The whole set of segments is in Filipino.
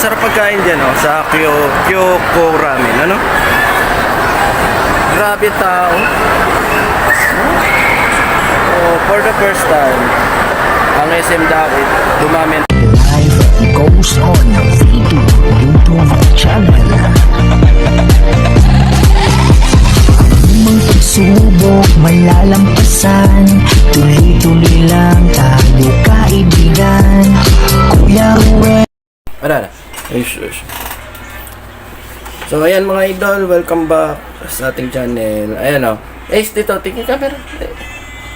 Masarap pagkain dyan, oh, sa Kyoko Ramen, ano? Grabe tao. Oh, for the first time, ang SM Dawit, dumami. Life goes on Vitu YouTube channel. Anumang pagsubok malalampasan, tuloy-tuloy lang tayo kaibigan. Kuya Ruel. Ara. So ayan mga idol, welcome back sa ating channel. Ayan o. Ace dito, tingin camera.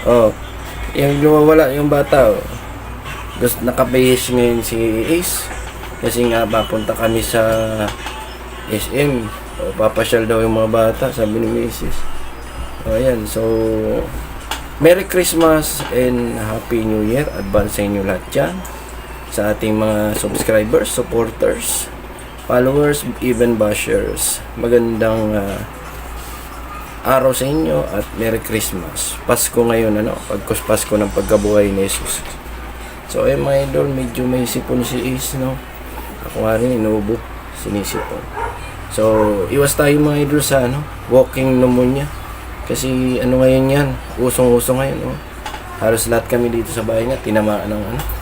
Oh. Yung lumawala yung bata oh. Gusto nakabihis ngayon si Ace. Kasi nga papunta kami sa SM. O papasyal daw yung mga bata, sabi ni Mrs. O ayan, so Merry Christmas and Happy New Year. Advance sa inyo lahat dyan. Sa ating mga subscribers, supporters, followers, even bashers. Magandang araw sa inyo at Merry Christmas. Pasko ngayon, ano? Pasko ng pagkabuhay ni Jesus. So, ayun mga idol, medyo may sipon si Ace, no? Ako nga rin, inuubo, sinisipon. So, iwas tayo mga idol sa, ano? Walking pneumonia. Kasi, ano ngayon yan? Usong-uso ngayon, no? Halos lahat kami dito sa bahay nga, tinamaan ng, ano?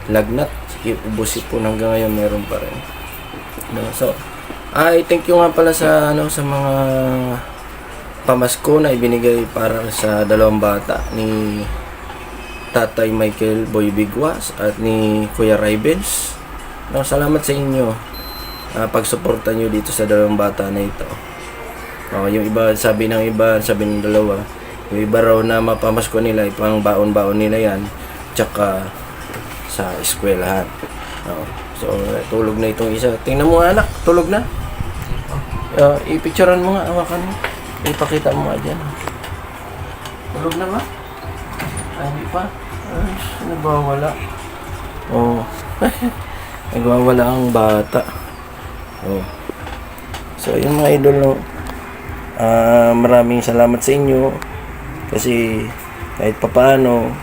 Lagnat, ubos po hanggang ngayon meron pa rin. No? So, thank you nga pala sa ano sa mga pamasko na ibinigay para sa dalawang bata ni Tatay Michael Boy Bigwas at ni Kuya Rybens. No, salamat sa inyo pagsuporta nyo dito sa dalawang bata na ito. No, yung iba sabi ng dalawa, yung iba raw na mapamasko nila, ipang baon-baon nila yan, tsaka sa eskwelahan. So, tulog na itong isa. Tingnan mo anak, tulog na. I-picturean mo nga, hawakan mo. Ipakita mo nga dyan. Tulog na ba? Hindi pa. Ay, nagwawala. Oh. Nagwawala ang bata. Oh. So, yun mga idol, no? Maraming salamat sa inyo. Kasi, kahit papaano,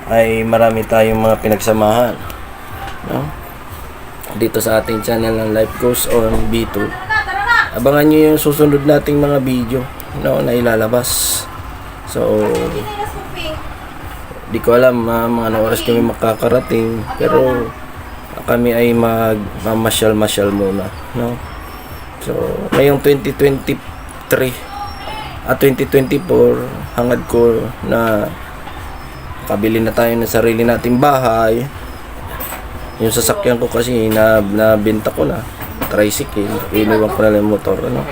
ay marami tayong mga pinagsamahan, no? Dito sa ating channel ng Life Goes On B2. Abangan nyo yung susunod nating mga video, no, na ilalabas. So di ko alam mga anong oras kami makakarating, pero kami ay mamasyal-masyal muna, no? So ngayong 2023 at 2024 hangad ko na kabili na tayo ng sarili nating bahay. Yung sasakyan ko kasi nabenta ko na, tricycle, iniwan ko na lang yung motor, ano?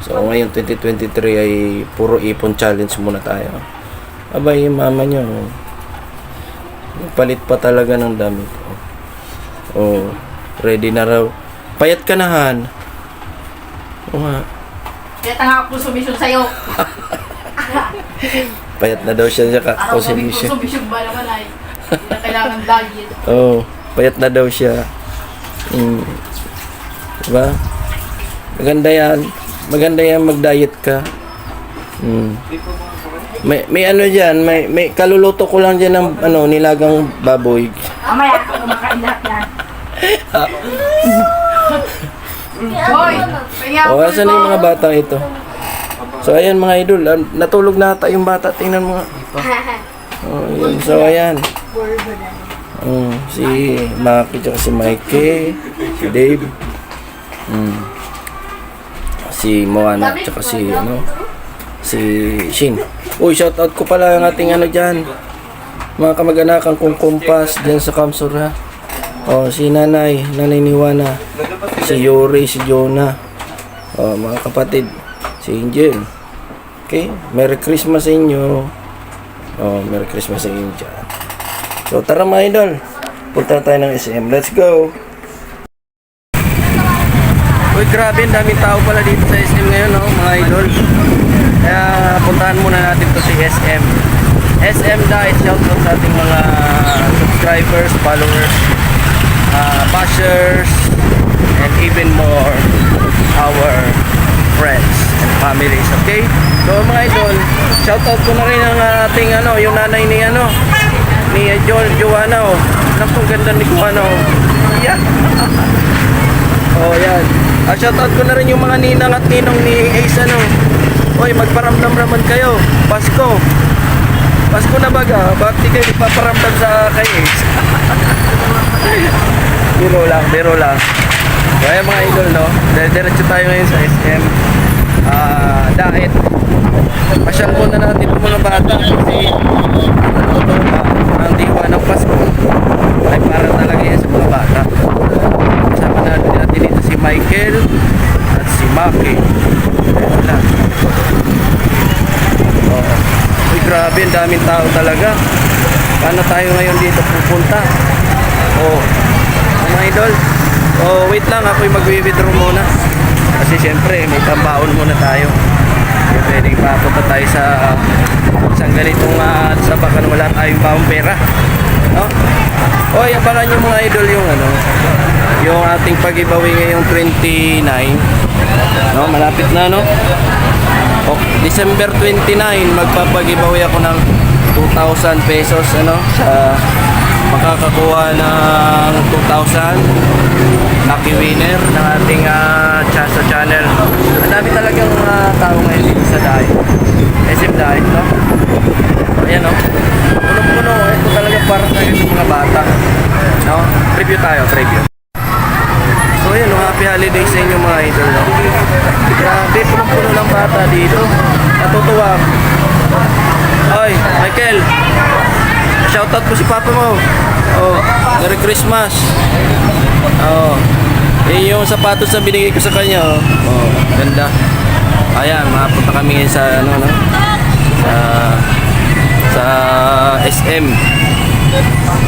So ngayon 2023 ay puro ipon challenge muna tayo. Abay, yung mama nyo palit pa talaga ng damit. Oh, ready na raw. Payat ka na, Han. Oo nga. Kaya tanga ako sumisyon sa'yo. Payat na daw siya sa kakonsumisyon. Sumisyon ba naman ay hindi na kailangan diet. Oh, payat na daw siya. Diba? Maganda yan mag-diet ka. May ano diyan, may kaluluto ko lang diyan ng ano, nilagang baboy. Mamaya ako kumakain lahat yan. Hoy, O, asan na yung mga batang ito? So ayan mga idol, natulog na ata yung bata, tingnan mo nga. Oh, yun. So ayan. Si Maki tsaka si Mikey, si Dave, si Moana tsaka si si Shin. Uy, shout out ko pala ang ating ano diyan. Mga kamag-anakan kong kumpas diyan sa Kamsur, ha. Oh, si Nanay ni Wana, si Yuri, si Jonah. Oh, mga kapatid, si Angel. Okay, Merry Christmas sa inyo. Oh, Merry Christmas sa inyo dyan. So, tara mga idol. Punta tayo ng SM. Let's go! Uy, grabe, daming tao pala dito sa SM ngayon, no, mga idol. Kaya, puntahan muna natin to si SM. SM dahil shoutout sa ating mga subscribers, followers, bashers, and even more our friends and families, okay? So mga idol, shoutout ko na rin ang ating yung nanay ni ni Joanna, oh. Naku, ganda ni kung ano. Yeah. Oh, yan. Shoutout ko na rin yung mga ninang at ninong ni Ace, ano. Hoy, magparamdam naman kayo. Pasko. Pasko na baga. Bakit di kayo ipaparamdam sa kay Ace? Biro lang. Kaya mga idol, no? Diretso tayo ngayon sa SM. Diet. Pasyal muna natin itong mga bata kasi ang diwa ng Pasko ay para talaga yan sa mga bata. Kasama natin dito si Michael at si Maki. Wala. Uy, grabe, ang daming tao talaga. Paano tayo ngayon dito pupunta? Mga idol. Wait lang, ako'y mag-withdraw muna. Kasi syempre, may tambaon muna tayo. Pwedeng papunta tayo sa isang ganitong sabakan, wala tayong baong pera, no? Oy, abangan nyo mga idol yung yung ating pag-giveaway ngayong 29, no? Malapit na, no? December 29 magpapag-giveaway ako ng 2,000 pesos, ano, sa makakakuha ng 2,000 lucky winner ng ating sa channel. Ang dami talagang tao ngayon dito sa Diet. SM Diet, no? Ayan, no? Punong-puno. Ito talaga para tayo sa mga bata, no? Preview tayo, preview. So, ayan, no? Happy holidays sa inyo mga idol, no? Grabe, punong-puno ng bata dito. Natutuwa. Oy, Michael, shoutout po si Papa mo. Merry Christmas. Yung sapatos na binigay ko sa kanya, ganda. Ayan, mapunta kami ngayon sa sa SM.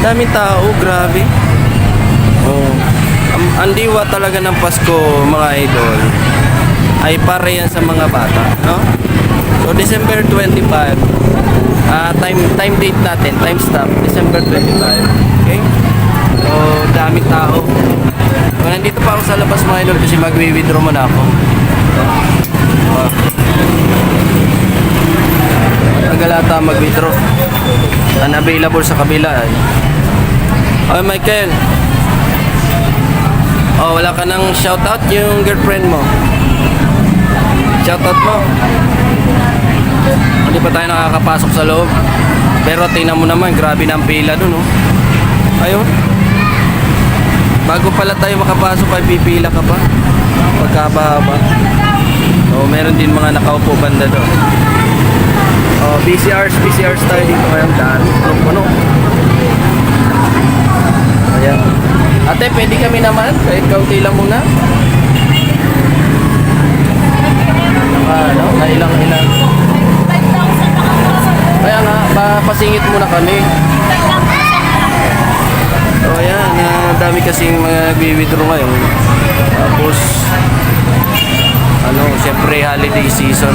Daming tao, grabe. Ang diwa talaga ng Pasko, mga idol, ay para yan sa mga bata, no? So December 25, time date natin, time stamp, December 25. Okay? So, daming tao. So, nandito pa ako sa labas mga idol kasi mag-withdraw muna ako. Nagalata mag-withdraw. Unavailable sa kabila. Oy, Michael. Wala ka nang shoutout yung girlfriend mo. Shoutout mo. Hindi pa tayo nakakapasok sa loob. Pero tingnan mo naman, grabe na ang pila dun, oh. Ayun. Bago pala tayo makapasok ay pipila ka pa. Pagkaba-haba. Meron din mga nakaupo banda doon. BCRs tayo dito ngayon. Daan. Puno. Ayan. Ate, pwede kami naman. Kahit kaunti lang muna. Ilang. Kaya nga, pasingit muna kami. So ayan, dami kasing mga nag-withdraw ngayon. Tapos siyempre holiday season.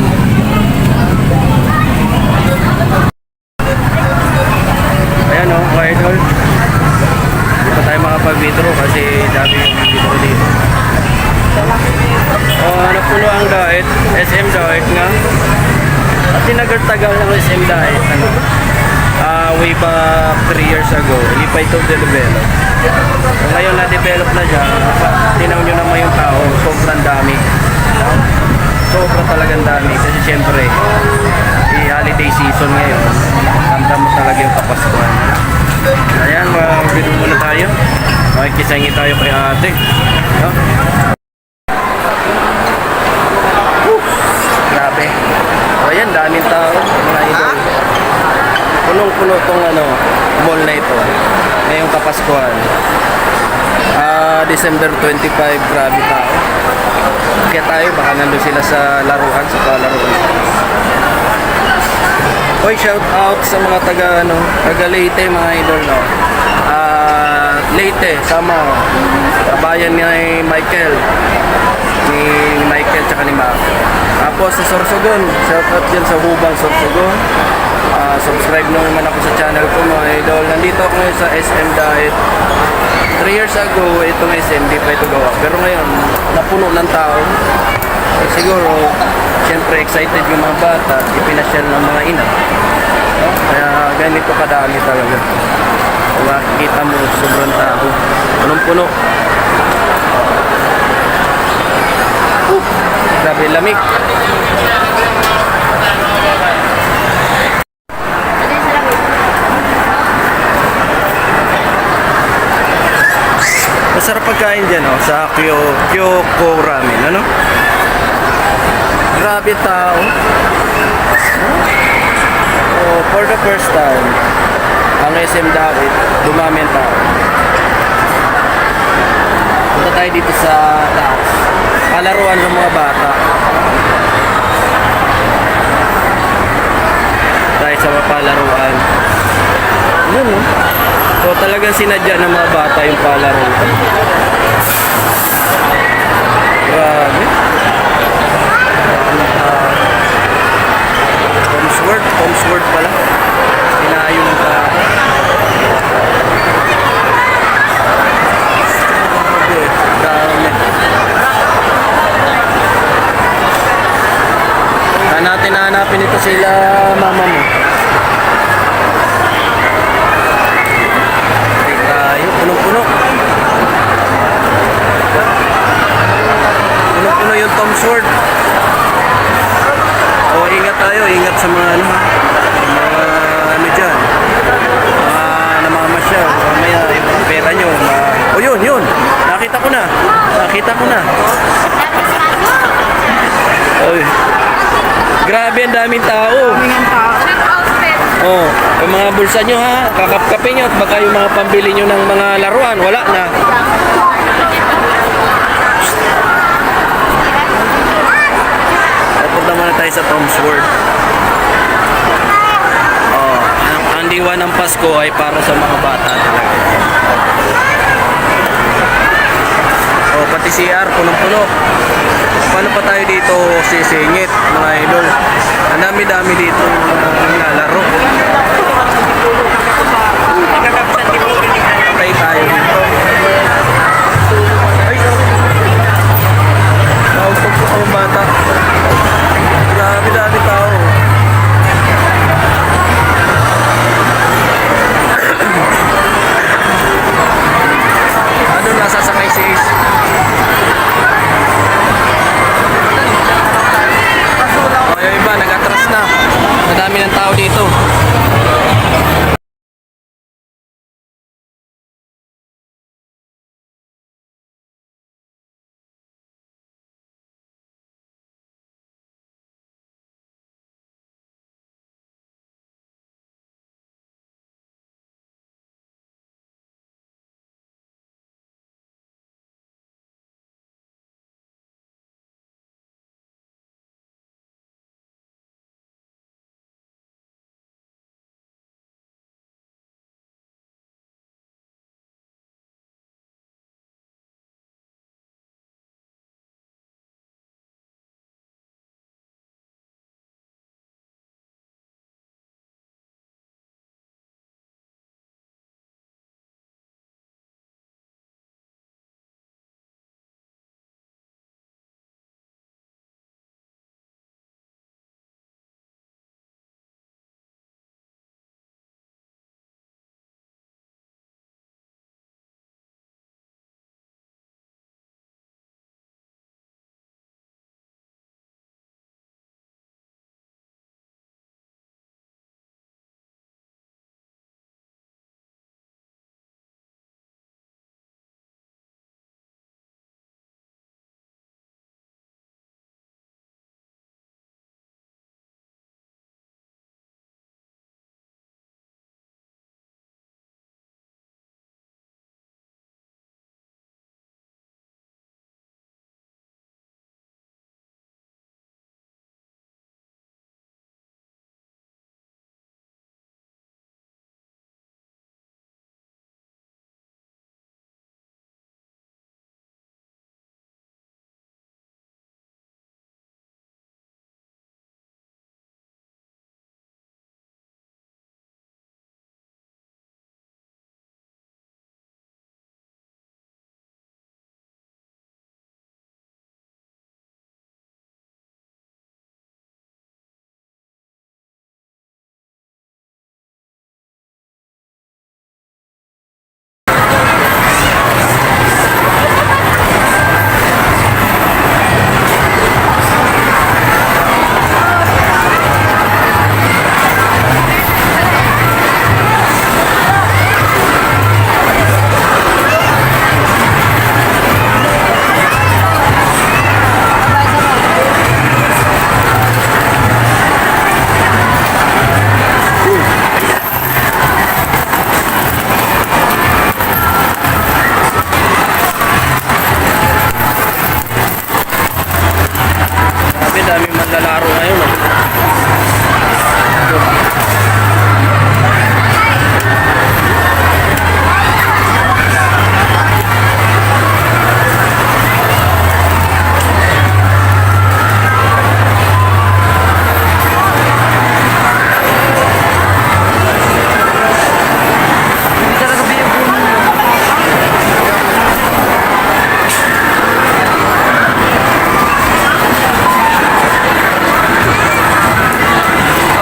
Ayan, mga idol. Hindi pa tayo makapag-withdraw kasi dami yung withdraw dito. Napuno ang Diet, SM Diet nga. At tinagartagal ng SM Diet, way back 3 years ago, hindi pa ito develop. So, ngayon na-develop na siya, tinaw nyo naman yung tao, sobrang dami. Sobrang talagang dami kasi syempre, holiday season ngayon, tanda mo talaga yung kapaskuhan. Ayan, mag-video muna tayo. Makikisangi tayo kay ate. Grabe. So, ayan, daming tao, mga idol. Punong-puno tong mall na ito ngayong Kapaskuhan. December 25, grabe tao. Kaya tayo, baka nandun sila sa laruan, sa palaruan. Hoy, shout out sa mga taga Leyte, mga idol, no? Leyte, sama kabayan ni Michael tsaka ni Mark. Tapos sa Sorsogon, shout out dyan sa Hubang Sorsogon. Subscribe naman ako sa channel ko, mga idol. Nandito ako ngayon sa SM Diet. 3 years ago, itong SM, di pa ito gawa. Pero ngayon, napuno ng tao. Siguro, syempre excited yung mga bata, ipinasyal ng mga ina. Kaya ganito kadami talaga. Kung makikita mo, sobrang tao. Punong-puno. Grabe lamig. Masarap pagkain dyan, oh, sa Kyoko Ramen, ano? Grabe tao. Oh, for the first time, ang SM David, dumami ang tao. Punta tayo dito sa taas. Palaruan ng mga bata. Tayo sa mga palaruan. Yun, oh. So talagang sinadya ng mga bata yung palaro. Grabe. Homesword pala. Sinayo ng tao. Grabe. Hanapin ito sila mama mo. Punong-puno. Punong-puno yung Tom Sword. O, ingat tayo. Ingat sa mga ano dyan. Mga namamasyal. Mamaya yung pera nyo. O, yun. Nakita ko na. Oy. Grabe, ang daming tao. Oh, yung mga bulsa nyo ha, kakapkapin nyo at baka yung mga pambili nyo ng mga laruan, wala na. Punta muna tayo sa Tom's World. Oh, ang diwa ng Pasko ay para sa mga bata talaga. Oh, pati CR, punong-puno. Paano pa tayo dito sisingit, mga idol? Ang dami-dami dito naglalaro. Patay tayo dito. Ay, naupag po ang bata. Dami-dami tao. Ano, nasasakay si Ace? Yung iba, nag-atras na. dami manlalaro ngayon.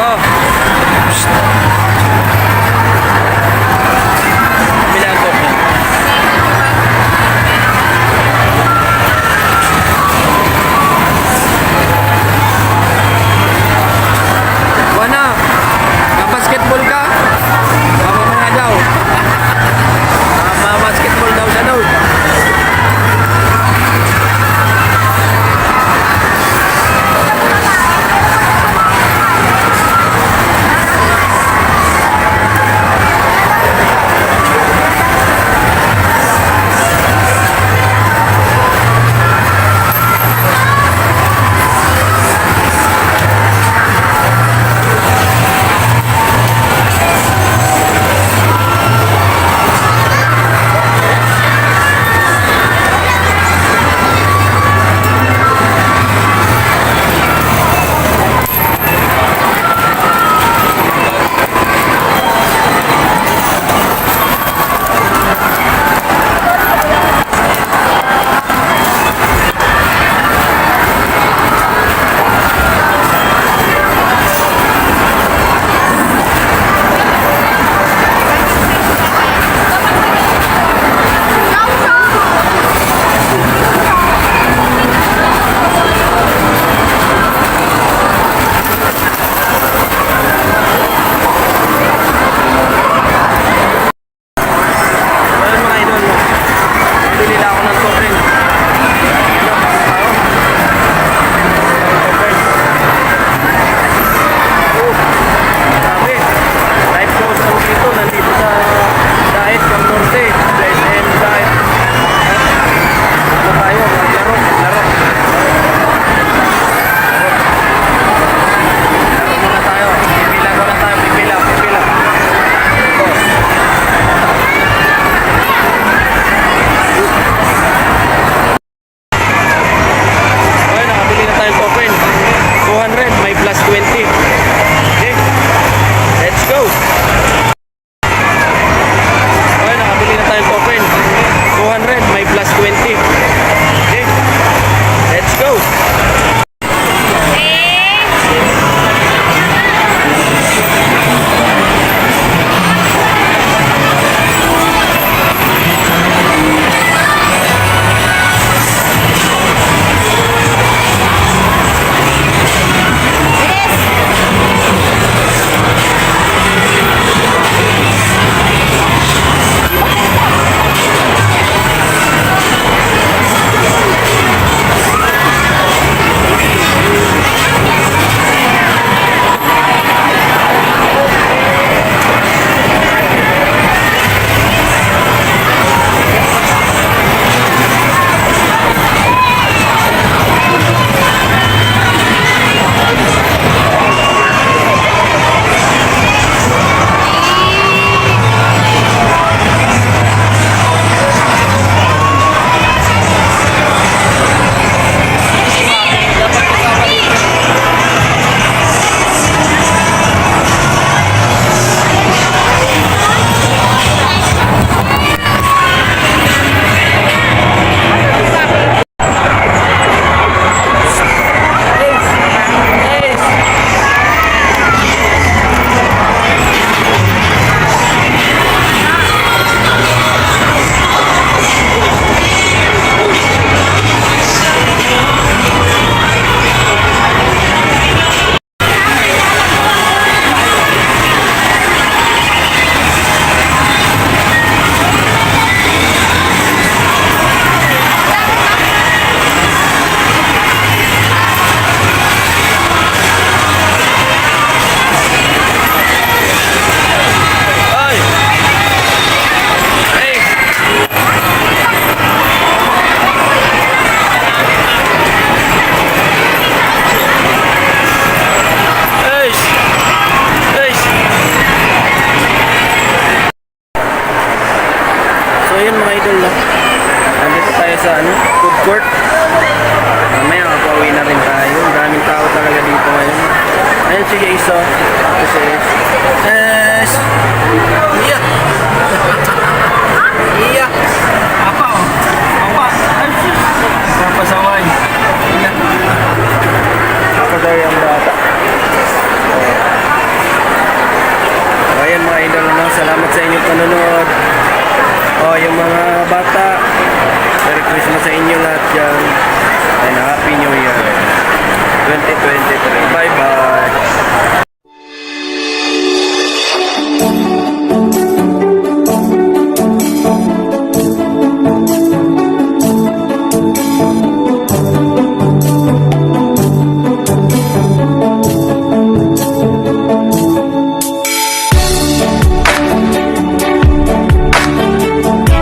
Oh. Psst. Bilang ko. Wana, basketball ka? Mama mga daw. Basketball daw siya daw. Ayun mga idol, bili nila ako ng token. Grabe. Live shows lang dito. Nandito sa Daet, Cam Norte. SM Daet. Ano tayo? Maglaro. Laro muna tayo. Pipila muna tayo. Pipila. Ito. Okay, nakabili na tayong token. 200, may plus 20. Okay, let's go. Okay, nakabili na tayong token. 200, may plus 20. Okay, let's go. oh. Kasi, yes. Iya. Iya. Apa oh? Apa? Apa saway? Iya. Ako daw yung bata. Ayan mga idol, ano, salamat sa inyong panonood. Yung mga bata, Merry Christmas sa inyo lahat dyan. And Happy New Year 2023.